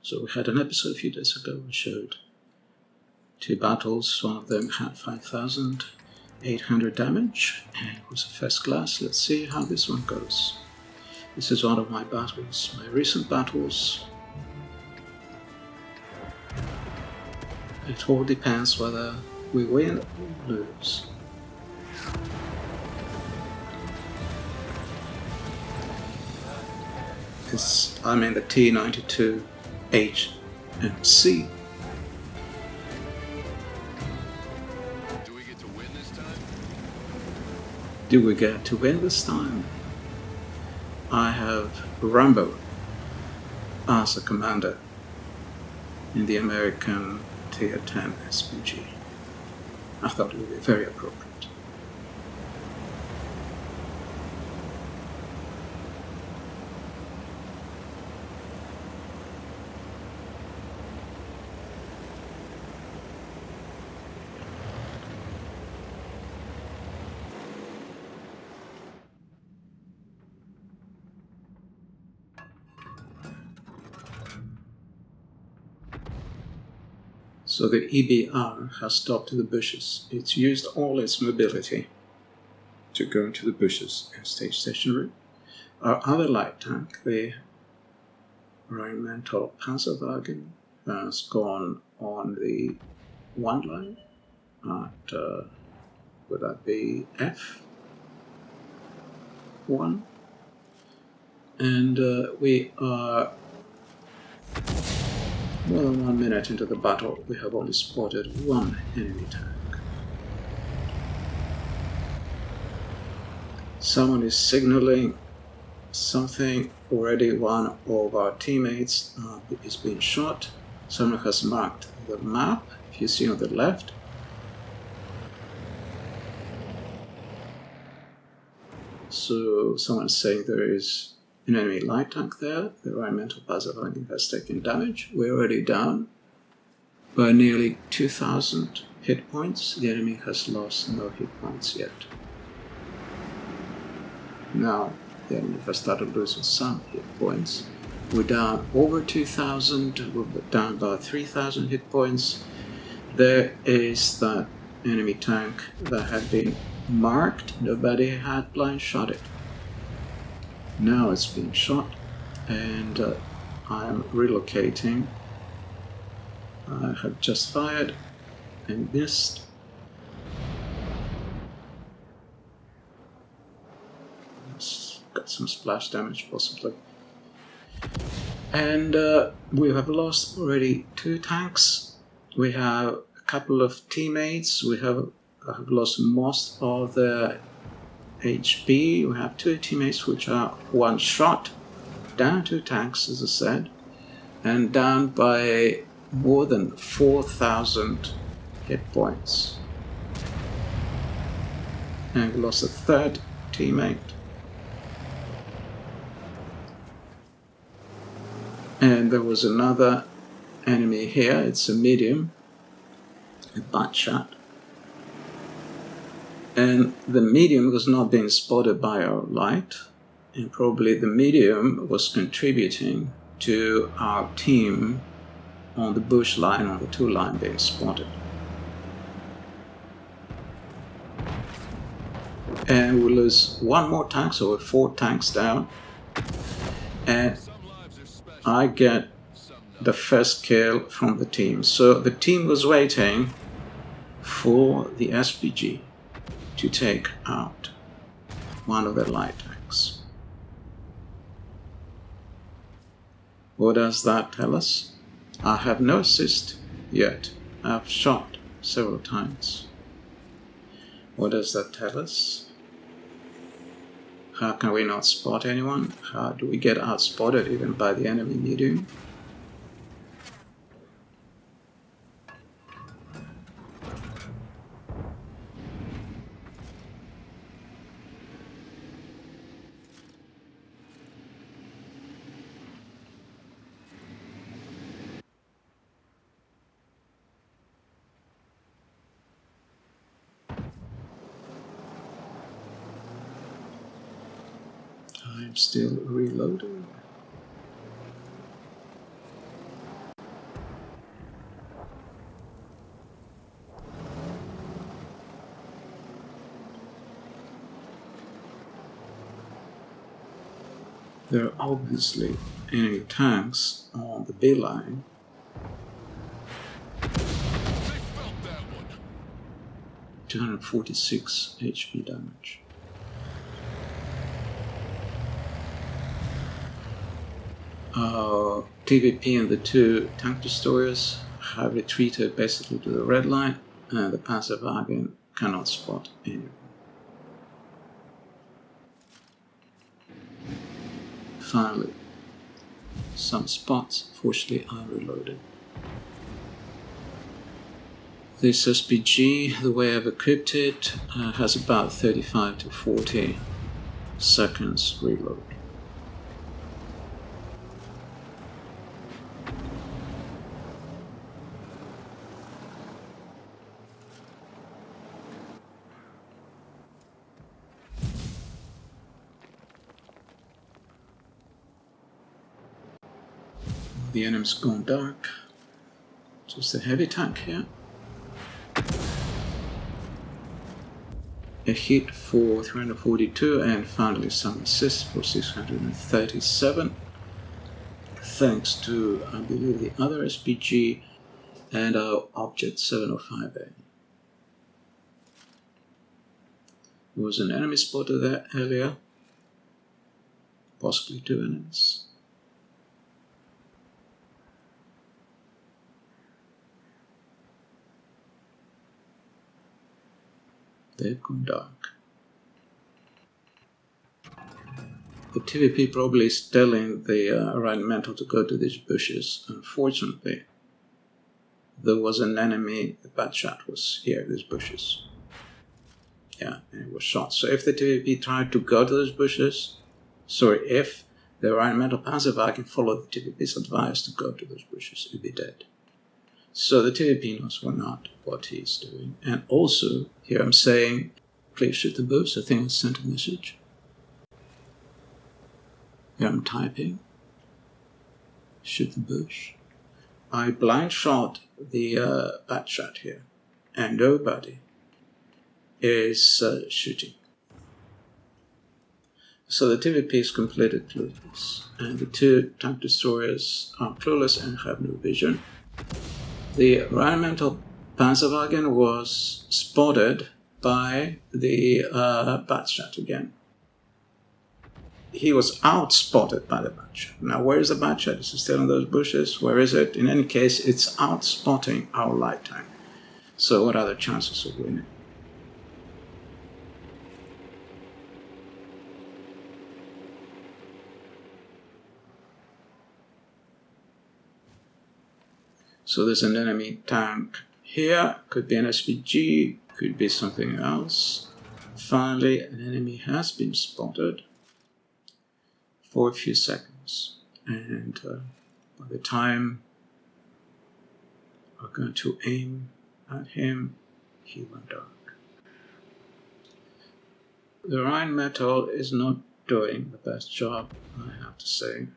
So we had an episode a few days ago. I showed 2 battles. One of them had 5,800 damage, and it was a first class. Let's see how this one goes. This is one of my battles, my recent battles. It all depends whether we win or lose. I'm in the T92 HMC. Do we get to win this time? Do we get to win this time? I have Rambo as a commander in the American Tier 10 SPG. I thought it would be very appropriate. So the EBR has stopped the bushes. It's used all its mobility to go into the bushes and stay stationary. Our other light tank, the Rheinmetall Panzerwagen, has gone on the 1 line at, would that be F1? And we are more than 1 minute into the battle. We have only spotted 1 enemy tank. Someone is signaling something. Already one of our teammates is being shot. Someone has marked the map, if you see on the left. So someone's saying there is an enemy light tank there. The Rheinmetall Panzerwagen has taken damage. We're already down by nearly 2,000 hit points. The enemy has lost no hit points yet. Now the enemy has started losing some hit points. We're down over 2,000. We're down by 3,000 hit points. There is that enemy tank that had been marked. Nobody had blind shot it. Now it's being shot, and I'm relocating. I have just fired and missed. It's got some splash damage possibly. And we have lost already 2 tanks. We have a couple of teammates. We have lost most of the HP. We have 2 teammates which are 1 shot, down 2 tanks as I said, and down by more than 4,000 hit points. And we lost a 3rd teammate. And there was another enemy here. It's a medium, a butt shot. And the medium was not being spotted by our light, and probably the medium was contributing to our team on the bush line, on the 2 line being spotted. And we lose 1 more tank, so we're 4 tanks down. And I get the first kill from the team. So the team was waiting for the SPG to take out one of the light tanks. What does that tell us? I have no assist yet. I've shot several times. What does that tell us? How can we not spot anyone? How do we get outspotted even by the enemy medium? I'm still reloading. There are obviously enemy tanks on the B line. They felt that one. 246 HP damage. TVP and the two tank destroyers have retreated basically to the red line, and the Panzerwagen cannot spot anyone. Finally, some spots, fortunately, are reloaded. This SPG, the way I've equipped it, has about 35 to 40 seconds reload. The enemy's gone dark. Just a heavy tank here. A hit for 342 and finally some assists for 637. Thanks to, I believe, the other SPG and our Object 705A. There was an enemy spotted there earlier. Possibly two enemies. They've gone dark. The TVP probably is telling the Rheinmetall to go to these bushes. Unfortunately, there was an enemy, the bad shot was here, these bushes. Yeah, and it was shot. So if the TVP tried to go to those bushes, if the Rheinmetall Panzerwagen followed the TVP's advice to go to those bushes, he'd be dead. So the TVP knows what he's doing. And also, here I'm saying, please shoot the bush. I think I sent a message. Here I'm typing, shoot the bush. I blind shot the bat shot here, and nobody is shooting. So the TVP is completely clueless, and the two tank destroyers are clueless and have no vision. The Rheinmetall Panzerwagen was spotted by the Batshot again. He was outspotted by the Batshot. Now, where is the Batshot? Is it still in those bushes? Where is it? In any case, it's outspotting our light tank. So what are the chances of winning? So there's an enemy tank here, could be an SPG, could be something else. Finally, an enemy has been spotted for a few seconds, and by the time we're going to aim at him, he went dark. The Rheinmetall is not doing the best job, I have to say.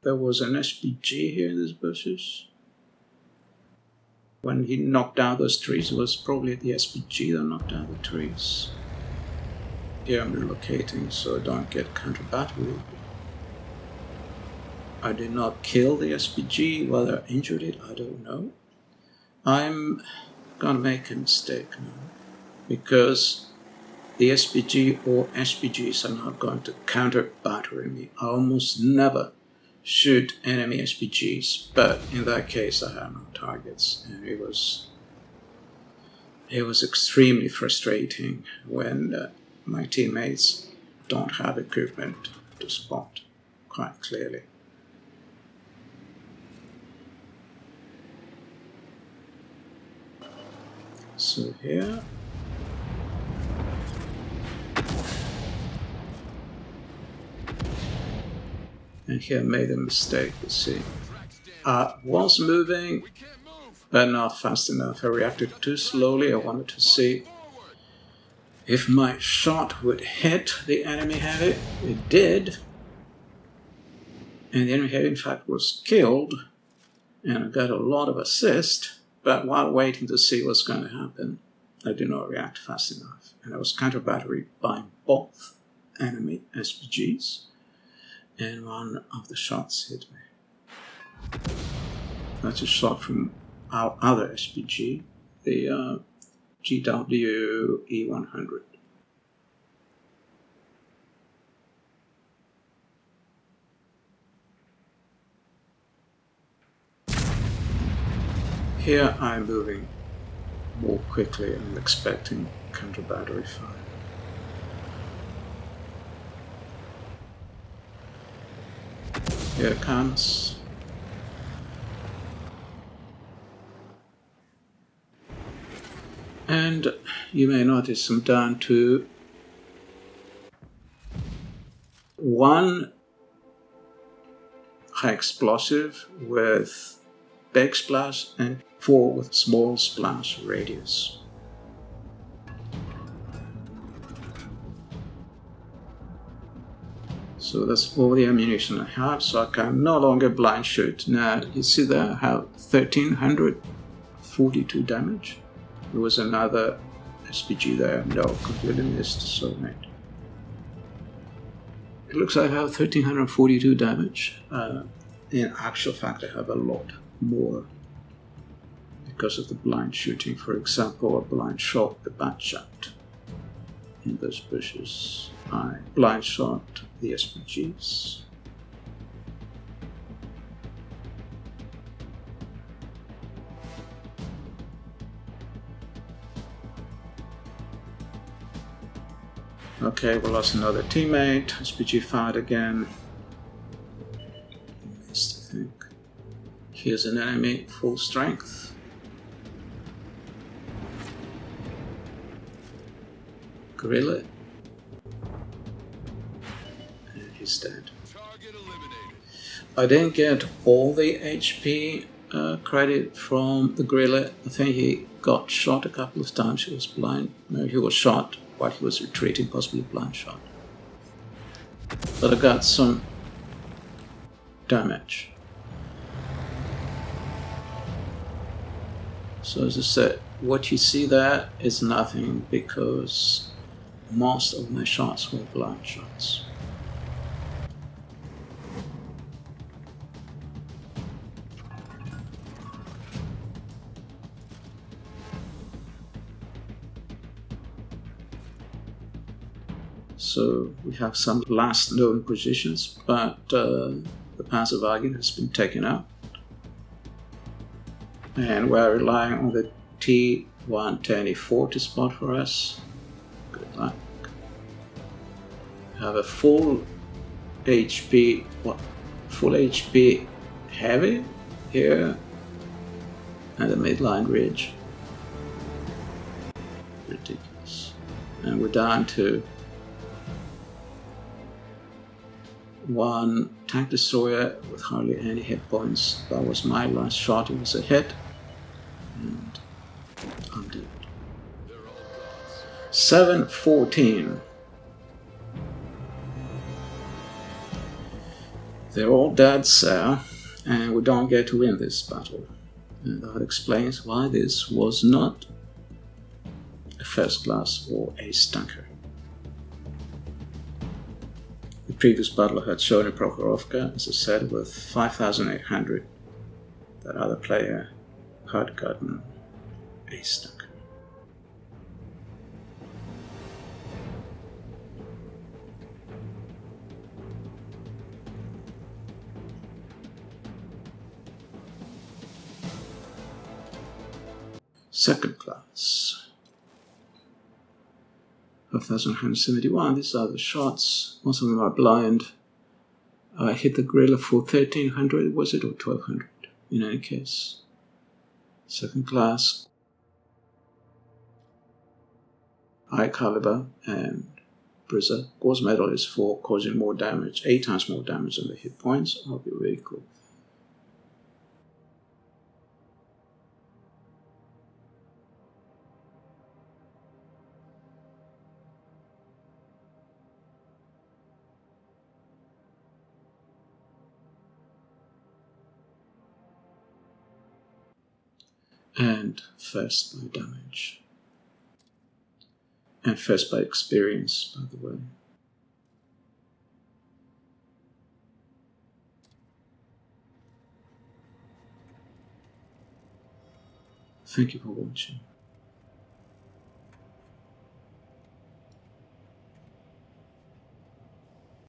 There was an SPG here in these bushes. When he knocked down those trees, it was probably the SPG that knocked down the trees. Here I'm relocating so I don't get counter-battery. I did not kill the SPG, whether I injured it, I don't know. I'm gonna make a mistake now, because the SPG or SPGs are not going to counter-battery me. I almost never shoot enemy SPGs, but in that case I had no targets, and it was extremely frustrating when my teammates don't have equipment to spot quite clearly. So here, and here I made a mistake, you see. I was moving, but not fast enough. I reacted too slowly. I wanted to see if my shot would hit the enemy heavy. It did. And the enemy heavy, in fact, was killed. And I got a lot of assist. But while waiting to see what's going to happen, I did not react fast enough. And I was counter-battery by both enemy SPGs. and one of the shots hit me. That's a shot from our other SPG, the GW-E100. Here I'm moving more quickly and expecting counter-battery fire. Here it comes. And you may notice I'm down to 1 high explosive with big splash and 4 with small splash radius. So that's all the ammunition I have, so I can no longer blind shoot. Now you see there I have 1342 damage. There was another SPG there, no, completely missed, so mate. It looks like I have 1342 damage. In actual fact, I have a lot more because of the blind shooting. For example, a blind shot the bat shot in those bushes. I blind shot the SPGs. Okay, we lost another teammate. SPG fired again. Missed, I think. Here's an enemy, full strength. Gorilla. And he's dead. Target eliminated. I didn't get all the HP credit from the gorilla. I think he got shot a couple of times. He was blind. No, he was shot while he was retreating, possibly blind shot. But I got some damage. So as I said, what you see there is nothing because most of my shots were blind shots. So we have some last known positions, but the Panzerwagen has been taken out. And we're relying on the T124 to spot for us. Good luck. We have a full HP heavy here and a midline ridge. Ridiculous. And we're down to 1 tank destroyer with hardly any hit points. That was my last shot. It was a hit. And I'm dead. 7-14. They're all dead, sir, and we don't get to win this battle. And that explains why this was not a first class or ace tanker. The previous battle I had shown in Prokhorovka, as I said, with 5,800. That other player had gotten ace tanker. Second class. 5,171. These are the shots. Most of them are blind. I hit the gorilla for 1,300, was it, or 1,200? In any case. Second class. High caliber and Bruiser. Gold medal is for causing more damage, 8 times more damage than the hit points. That'll be really cool. And first by damage. And first by experience, by the way. Thank you for watching.